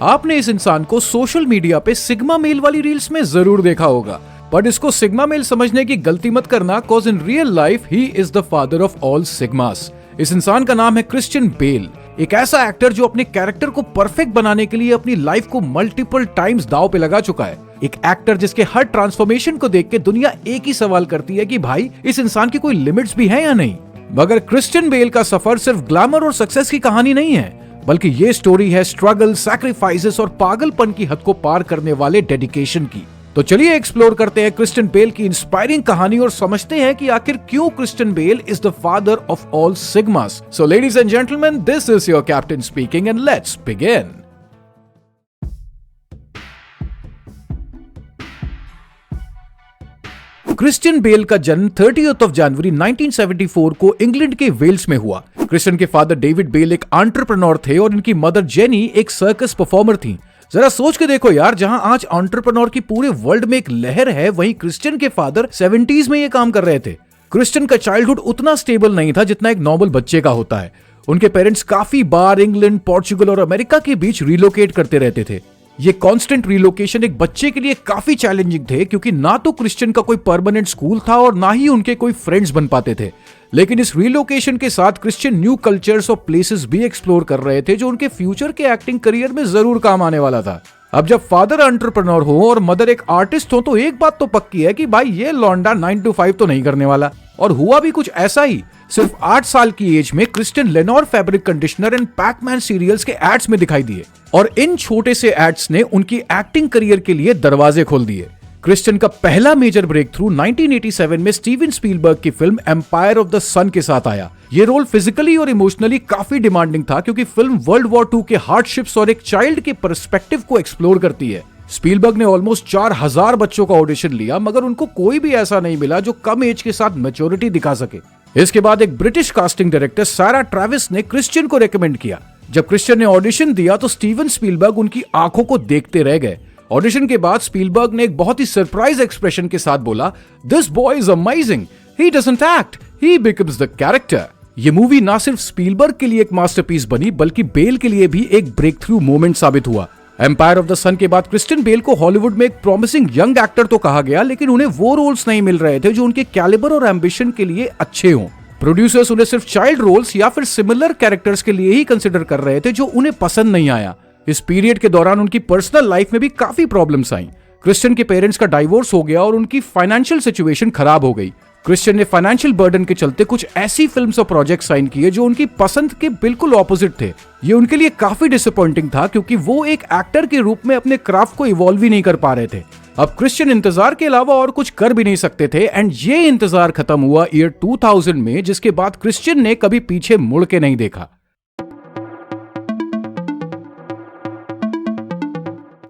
आपने इस इंसान को सोशल मीडिया पे सिग्मा मेल वाली रील्स में जरूर देखा होगा, बट इसको सिग्मा मेल समझने की गलती मत करना, cause in real life he is the father of all sigmas. इस इंसान का नाम है क्रिश्चियन बेल, एक ऐसा एक्टर जो अपने कैरेक्टर को परफेक्ट बनाने के लिए अपनी लाइफ को मल्टीपल टाइम्स दांव पे लगा चुका है। एक एक्टर जिसके हर ट्रांसफॉर्मेशन को देख के दुनिया एक ही सवाल करती है कि भाई इस इंसान की कोई लिमिट्स भी है या नहीं। मगर क्रिश्चियन बेल का सफर सिर्फ ग्लैमर और सक्सेस की कहानी नहीं है, बल्कि ये स्टोरी है स्ट्रगल, सैक्रिफाइसेस और पागलपन की हद को पार करने वाले डेडिकेशन की। तो चलिए एक्सप्लोर करते हैं क्रिश्चियन बेल की इंस्पायरिंग कहानी और समझते हैं कि आखिर क्यों Christian Bale is the father of all sigmas. So ladies and gentleman, this is your captain speaking and let's begin. Christian Bale का जन्म 30 जनवरी 1974 को इंग्लैंड के वेल्स में हुआ। क्रिश्चियन के फादर डेविड बेल एक एंटरप्रेन्योर थे और इनकी मदर जेनी एक सर्कस परफॉर्मर थी। जरा सोच के देखो यार, जहां आज एंटरप्रेन्योर की पूरे वर्ल्ड में एक लहर है, वहीं क्रिश्चियन के फादर 70s में ये काम कर रहे थे। क्रिश्चियन का चाइल्डहुड उतना स्टेबल नहीं था जितना एक नॉर्मल बच्चे का होता है। उनके पेरेंट्स काफी बार इंग्लैंड, पोर्चुगल और अमेरिका के बीच रिलोकेट करते रहते थे। ये कांस्टेंट रिलोकेशन एक बच्चे के लिए काफी चैलेंजिंग थे, क्योंकि ना तो क्रिश्चियन का कोई परमानेंट स्कूल था और ना ही उनके कोई फ्रेंड्स बन पाते थे। लेकिन इस रिलोकेशन के साथ क्रिश्चियन न्यू कल्चर्स और प्लेसेस भी एक्सप्लोर कर रहे थे, जो उनके फ्यूचर के एक्टिंग करियर में जरूर काम आने वाला था। अब जब फादर एंटरप्रेन्योर हो और मदर एक आर्टिस्ट हो, तो एक बात तो पक्की है कि भाई ये लौंडा 9 to 5 तो नहीं करने वाला। और हुआ भी कुछ ऐसा ही। सिर्फ 8 साल की एज में Christian Lenor fabric conditioner and Pacman cereals के एड्स में दिखाई दिए, और इन छोटे से एड्स ने उनकी एक्टिंग करियर के लिए दरवाजे खोल दिए। क्रिश्चियन का पहला मेजर ब्रेक थ्रू 1987 में स्टीवन स्पीलबर्ग की फिल्म एम्पायर ऑफ द सन के साथ आया। ये रोल फिजिकली और इमोशनली काफी डिमांडिंग था, क्योंकि फिल्म वर्ल्ड वॉर 2 के हार्डशिप्स और एक चाइल्ड के पर्सपेक्टिव को एक्सप्लोर करती है। स्पीलबर्ग ने ऑलमोस्ट 4000 बच्चों का ऑडिशन लिया, मगर उनको कोई भी ऐसा नहीं मिला जो कम एज के साथ मैच्योरिटी दिखा सके। इसके बाद एक ब्रिटिश कास्टिंग डायरेक्टर सारा ट्रेविस ने क्रिश्चियन को रेकमेंड किया। जब क्रिश्चियन ने ऑडिशन दिया तो स्टीवन स्पीलबर्ग उनकी आंखों को देखते रह गए। ऑडिशन के बाद स्पीलबर्ग ने एक बहुत ही सरप्राइज एक्सप्रेशन के साथ बोला, this boy is amazing, he doesn't act, he becomes the character. ये मूवी ना सिर्फ स्पीलबर्ग के लिए एक मास्टरपीस बनी, बल्कि बेल के लिए भी एक ब्रेक थ्रू मोमेंट साबित हुआ। एम्पायर ऑफ द सन के बाद क्रिश्चियन बेल को हॉलीवुड में एक प्रॉमिसिंग यंग एक्टर तो कहा गया, लेकिन उन्हें वो रोल्स नहीं मिल रहे थे जो उनके कैलिबर और एम्बिशन के लिए अच्छे हों। प्रोड्यूसर्स उन्हें सिर्फ चाइल्ड रोल्स या फिर सिमिलर कैरेक्टर्स के लिए ही कंसिडर कर रहे थे, जो उन्हें पसंद नहीं आया। इस पीरियड के दौरान उनकी पर्सनल लाइफ में भी काफी प्रॉब्लम्स आई। क्रिश्चियन के पेरेंट्स का डाइवोर्स हो गया और उनकी फाइनेंशियल सिचुएशन खराब हो गई। क्रिश्चियन ने फाइनेंशियल बर्डन के चलते कुछ ऐसी फिल्म्स और प्रोजेक्ट साइन किए जो उनकी पसंद के बिल्कुल ऑपोजिट थे। ये उनके लिए काफी डिसअपॉइंटिंग था, क्योंकि वो एक एक्टर के रूप में अपने क्राफ्ट को इवॉल्व ही नहीं कर पा रहे थे। अब क्रिश्चियन इंतजार के अलावा और कुछ कर भी नहीं सकते थे, एंड ये इंतजार खत्म हुआ ईयर 2000 में, जिसके बाद क्रिश्चियन ने कभी पीछे मुड़ के नहीं देखा।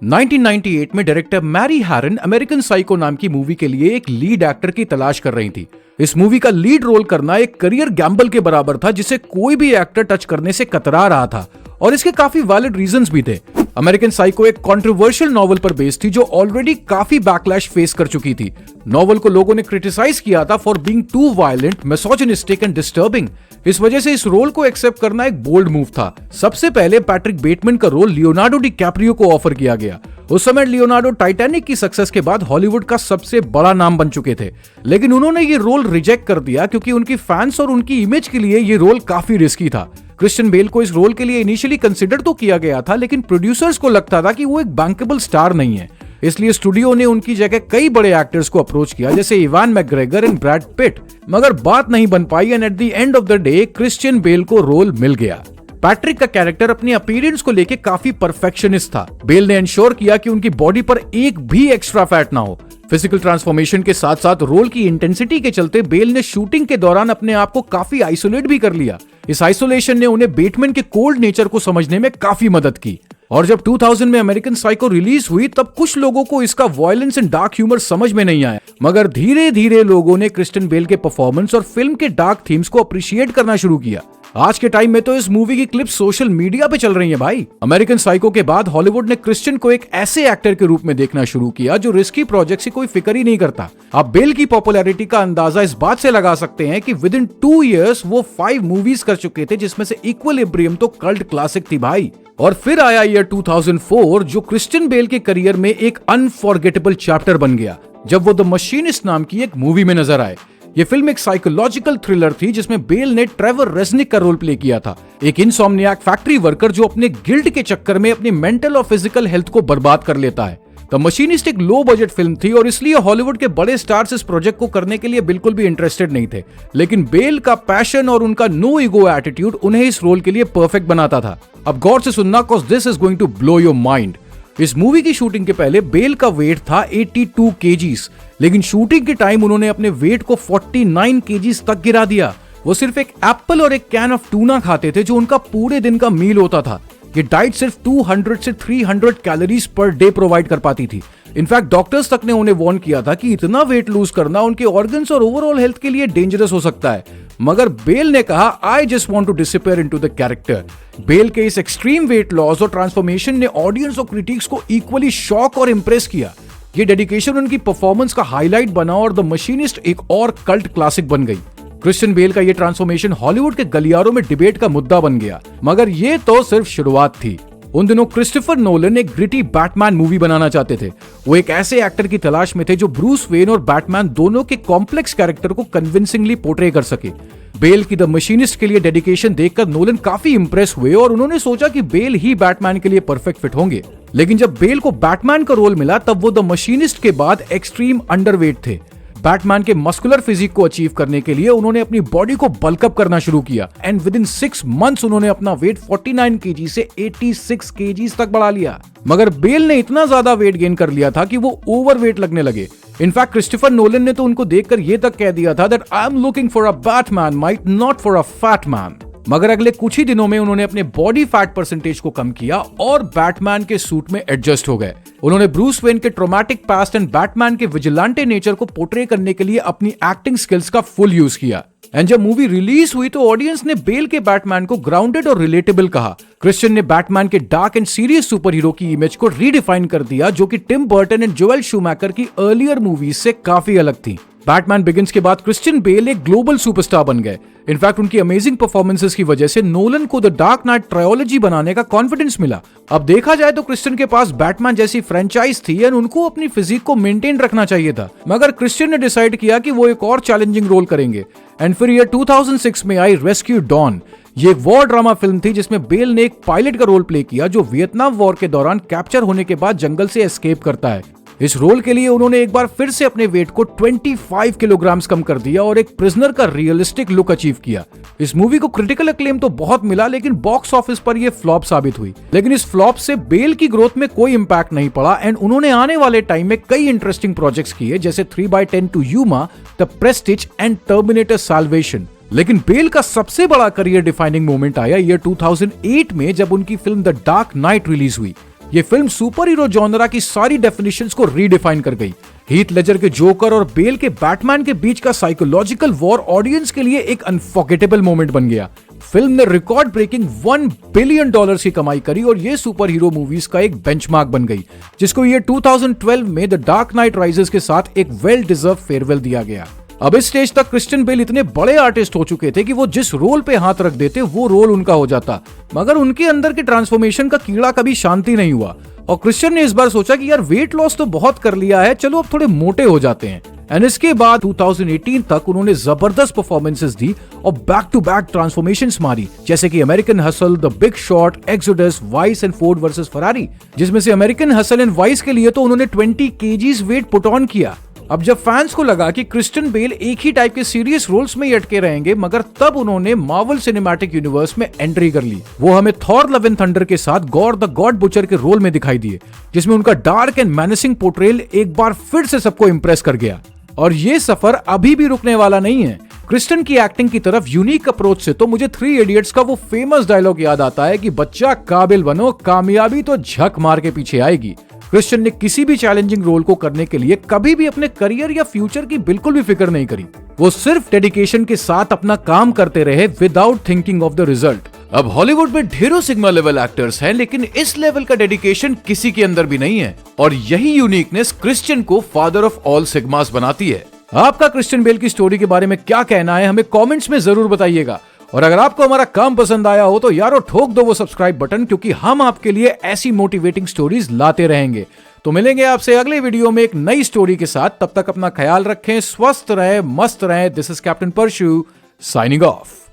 1998 में director Mary Harron American psycho नाम की मूवी के लिए एक लीड एक्टर की तलाश कर रही थी। इस मूवी का लीड रोल करना एक करियर गैम्बल के बराबर था, जिसे कोई भी एक्टर टच करने से कतरा रहा था, और इसके काफी वैलिड रीजंस भी थे। अमेरिकन साइको एक कंट्रोवर्शियल नॉवल पर बेस्ड थी, जो ऑलरेडी काफी बैकलैश फेस कर चुकी थी। नॉवल को लोगों ने क्रिटिसाइज किया था for being too violent, misogynistic and disturbing. इस वजह से इस रोल को एक्सेप्ट करना एक बोल्ड मूव था। सबसे पहले पैट्रिक बेटमैन का रोल लियोनार्डो डिकैप्रियो को ऑफर किया गया। उस समय लियोनार्डो टाइटैनिक की सक्सेस के बाद हॉलीवुड का सबसे बड़ा नाम बन चुके थे, लेकिन उन्होंने ये रोल रिजेक्ट कर दिया, क्योंकि उनकी फैंस और उनकी इमेज के लिए ये रोल काफी रिस्की था। क्रिश्चियन बेल को इस रोल के लिए इनिशियली कंसिडर तो किया गया था, लेकिन प्रोड्यूसर्स को लगता था कि वो एक बैंकेबल स्टार नहीं है, इसलिए स्टूडियो ने उनकी जगह कई बड़े एक्टर्स को अप्रोच किया, जैसे Ewan McGregor and Brad Pitt. मगर बात नहीं बन पाई, and at the end of the day Christian Bale को रोल मिल गया। पैट्रिक का कैरेक्टर अपनी अपीयरेंस को लेके काफी परफेक्शनिस्ट था। बेल ने इंश्योर किया कि उनकी बॉडी पर एक भी एक्स्ट्रा फैट ना हो। फिजिकल ट्रांसफॉर्मेशन के साथ साथ रोल की इंटेंसिटी के चलते बेल ने शूटिंग के दौरान अपने आप को काफी आइसोलेट भी कर लिया। इस आइसोलेशन ने उन्हें बेटमैन के कोल्ड नेचर को समझने में काफी मदद की। और जब 2000 में अमेरिकन साइको रिलीज हुई, तब कुछ लोगों को इसका वायलेंस एंड डार्क ह्यूमर समझ में नहीं आया, मगर धीरे धीरे लोगों ने क्रिश्चियन बेल के परफॉर्मेंस और फिल्म के डार्क थीम्स को अप्रिशिएट करना शुरू किया। आज के टाइम में तो इस मूवी की क्लिप्स सोशल मीडिया पे चल रही है भाई। अमेरिकन साइको के बाद हॉलीवुड ने क्रिश्चियन को एक ऐसे एक्टर के रूप में देखना शुरू किया जो रिस्की प्रोजेक्ट से कोई फिक्र ही नहीं करता। आप बेल की पॉपुलैरिटी का अंदाजा इस बात से लगा सकते हैं कि विद इन 2 years वो 5 मूवीज कर चुके थे, जिसमें से इक्विलिब्रियम तो कल्ट क्लासिक थी भाई। और फिर आया ईयर ईयर 2004 जो क्रिश्चियन बेल के करियर में एक अनफॉरगेटेबल चैप्टर बन गया जब वो द मशीनिस्ट नाम की एक मूवी में नजर आए। ये फिल्म एक साइकोलॉजिकल थ्रिलर थी जिसमें बेल ने ट्रेवर रेजनिक का रोल प्ले किया था, एक इनसोम्नियाक फैक्ट्री वर्कर जो अपने गिल्ट के चक्कर में अपनी मेंटल और फिजिकल हेल्थ को बर्बाद कर लेता है। द मशीनिस्ट एक लो बजट फिल्म थी और इसलिए हॉलीवुड के बड़े स्टार्स इस प्रोजेक्ट को करने के लिए बिल्कुल भी इंटरेस्टेड नहीं थे, लेकिन बेल का पैशन और उनका नो ईगो एटीट्यूड उन्हें इस रोल के लिए परफेक्ट बनाता था। अब गौर से सुनना, cause this is going to blow your mind। इस मूवी की शूटिंग के पहले बेल का वेट था 82 केजीज, लेकिन शूटिंग के टाइम उन्होंने अपने वेट को 49 केजीज तक गिरा दिया। वो सिर्फ एक एप्पल और एक कैन ऑफ टूना खाते थे जो उनका पूरे दिन का मील होता था। ये डाइट सिर्फ 200 से 300 कैलोरीज पर डे प्रोवाइड कर पाती थी। इनफैक्ट डॉक्टर्स तक ने उन्हें वार्न किया था कि इतना वेट लूज करना उनके ऑर्गन्स और ओवरऑल हेल्थ के लिए डेंजरस हो सकता है, मगर बेल ने कहा I just want to disappear into the character. Bale के इस एक्सट्रीम वेट लॉस और ट्रांसफॉर्मेशन ने ऑडियंस और क्रिटिक्स को इक्वली शॉक और इंप्रेस किया। ये डेडिकेशन उनकी परफॉर्मेंस का हाईलाइट बना और द मशीनिस्ट एक और कल्ट क्लासिक बन गई। क्रिश्चियन बेल का ये ट्रांसफॉर्मेशन हॉलीवुड के गलियारों में डिबेट का मुद्दा बन गया, मगर ये तो सिर्फ शुरुआत थी। उन दिनों क्रिस्टोफर नोलन एक ग्रिटी बैटमैन मूवी बनाना चाहते थे। वो एक ऐसे एक्टर की तलाश में थे जो ब्रूस वेन और बैटमैन दोनों के कॉम्प्लेक्स कैरेक्टर को कन्विंसिंगली पोर्ट्रे कर सके। बेल की द मशीनिस्ट के लिए डेडिकेशन देखकर नोलन काफी इंप्रेस हुए और उन्होंने सोचा कि बेल ही बैटमैन के लिए परफेक्ट फिट होंगे। लेकिन जब बेल को बैटमैन का रोल मिला तब वो द मशीनिस्ट के बाद एक्सट्रीम अंडरवेट थे। बैटमैन के मस्कुलर फिजिक को अचीव करने के लिए उन्होंने अपनी बॉडी को बल्कअप करना शुरू किया एंड विद इन 6 मंथ्स उन्होंने अपना वेट 49 केजी से 86 केजी तक बढ़ा लिया। मगर बेल ने इतना ज्यादा वेट गेन कर लिया था कि वो ओवरवेट लगने लगे। इनफैक्ट क्रिस्टोफर नोलन ने तो उनको देखकर ये तक कह दिया था that I am looking for a Batman might not for a fat man. मगर अगले कुछ ही दिनों में उन्होंने अपने बॉडी फैट परसेंटेज को कम किया और बैटमैन के सूट में एडजस्ट हो गए। उन्होंने ब्रूस वेन के ट्रॉमेटिक पास्ट एंड बैटमैन के विजिलेंटे नेचर को पोर्ट्रे करने के लिए अपनी एक्टिंग स्किल्स का फुल यूज किया। एंड जब मूवी रिलीज हुई तो ऑडियंस ने बेल के बैटमैन को ग्राउंडेड और रिलेटेबल कहा। क्रिश्चियन ने बैटमैन के dark and serious super hero की इमेज को रीडिफाइन कर दिया, जो कि टिम बर्टन एंड जोएल शूमैकर की अर्लियर मूवीज से काफी अलग थी। बैटमैन बिगिंस के बाद क्रिश्चियन बेल एक ग्लोबल सुपरस्टार बन गए। इनफैक्ट उनकी अमेजिंग परफॉर्मेंसेस की वजह से नोलन को द डार्क नाइट ट्रायोलॉजी बनाने का कॉन्फिडेंस मिला। अब देखा जाए तो क्रिश्चियन के पास बैटमैन जैसी फ्रेंचाइज थी और उनको अपनी फिजिक को मेंटेन रखना चाहिए था, मगर क्रिश्चियन ने डिसाइड किया कि वो एक और चैलेंजिंग रोल करेंगे। एंड फिर ईयर 2006 में आई रेस्क्यू डॉन। ये एक वॉर ड्रामा फिल्म थी जिसमें बेल ने एक पायलट का रोल प्ले किया जो वियतनाम वॉर के दौरान कैप्चर होने के बाद जंगल से एस्केप करता है। इस रोल के लिए उन्होंने एक बार फिर से अपने वेट को 25 किलोग्राम कम कर दिया और एक प्रिजनर का रियलिस्टिक लुक अचीव किया। इस मूवी को क्रिटिकल अक्लेम तो बहुत मिला, लेकिन बॉक्स ऑफिस पर यह फ्लॉप साबित हुई। लेकिन इस फ्लॉप से बेल की ग्रोथ में कोई इंपैक्ट नहीं पड़ा एंड उन्होंने आने वाले टाइम में कई इंटरेस्टिंग प्रोजेक्ट्स किए, जैसे 3x10 to Yuma, The Prestige and Terminator Salvation. लेकिन बेल का सबसे बड़ा करियर डिफाइनिंग मोमेंट आया ईयर 2008 में जब उनकी film The Dark Knight release हुई। ये फिल्म सुपर हीरो जॉनरा की सारी डेफिनेशंस को रीडिफाइन कर गई। हीथ लेजर के जोकर और बेल के बैटमैन के बीच का साइकोलॉजिकल वॉर ऑडियंस के लिए एक अनफॉरगेटेबल मोमेंट बन गया। फिल्म ने रिकॉर्ड ब्रेकिंग $1 बिलियन की कमाई करी और ये सुपर हीरो मूवीज का एक बेंचमार्क बन गई, जिसको ईयर 2012 में द डार्क नाइट राइजेस के साथ एक वेल डिजर्व फेयरवेल दिया गया। अब इस स्टेज तक क्रिश्चियन बेल इतने बड़े आर्टिस्ट हो चुके थे कि वो जिस रोल पे हाथ रख देते वो रोल उनका हो जाता, मगर उनके अंदर के ट्रांसफॉर्मेशन का कीड़ा कभी शांति नहीं हुआ। और क्रिश्चियन ने इस बार सोचा कि यार वेट लॉस तो बहुत कर लिया है, चलो अब थोड़े मोटे हो जाते हैं। एंड इसके बाद 2018 तक उन्होंने जबरदस्त परफॉर्मेंसेस दी और बैक टू बैक ट्रांसफॉर्मेशंस मारी, जैसे कि American hustle, the big shot, exodus, vice and Ford versus Ferrari, जिसमें से अमेरिकन हसल एंड वाइस के लिए तो उन्होंने 20 केजीज वेट पुट ऑन किया। अब जब फैंस को लगा कि क्रिश्चियन बेल एक ही टाइप के सीरियस रोल्स में ही अटके रहेंगे, मगर तब उन्होंने मार्वल सिनेमैटिक यूनिवर्स में एंट्री कर ली। वो हमें थॉर लव एंड थंडर के साथ गॉर द गॉड बुचर के रोल में दिखाई दिए, जिसमें उनका डार्क एंड मेनेसिंग पोर्ट्रेल एक बार फिर से सबको इंप्रेस कर गया। और ये सफर अभी भी रुकने वाला नहीं है। क्रिश्चियन की एक्टिंग की तरफ यूनिक अप्रोच से तो मुझे 3 इडियट्स का वो फेमस डायलॉग याद आता है कि बच्चा काबिल बनो, कामयाबी तो झक मार के पीछे आएगी। क्रिश्चियन ने किसी भी चैलेंजिंग रोल को करने के लिए कभी भी अपने करियर या फ्यूचर की बिल्कुल भी फिक्र नहीं करी। वो सिर्फ डेडिकेशन के साथ अपना काम करते रहे without thinking of the result. अब हॉलीवुड में ढेरों सिग्मा लेवल एक्टर्स हैं, लेकिन इस लेवल का डेडिकेशन किसी के अंदर भी नहीं है, और यही यूनिकनेस क्रिश्चियन को फादर ऑफ ऑल सिग्मास बनाती है। आपका क्रिश्चियन बेल की स्टोरी के बारे में क्या कहना है, हमें कमेंट्स में जरूर बताइएगा। और अगर आपको हमारा काम पसंद आया हो तो यारो ठोक दो वो सब्सक्राइब बटन, क्योंकि हम आपके लिए ऐसी मोटिवेटिंग स्टोरीज लाते रहेंगे। तो मिलेंगे आपसे अगले वीडियो में एक नई स्टोरी के साथ। तब तक अपना ख्याल रखें, स्वस्थ रहें, मस्त रहें। This is captain Parshu signing of.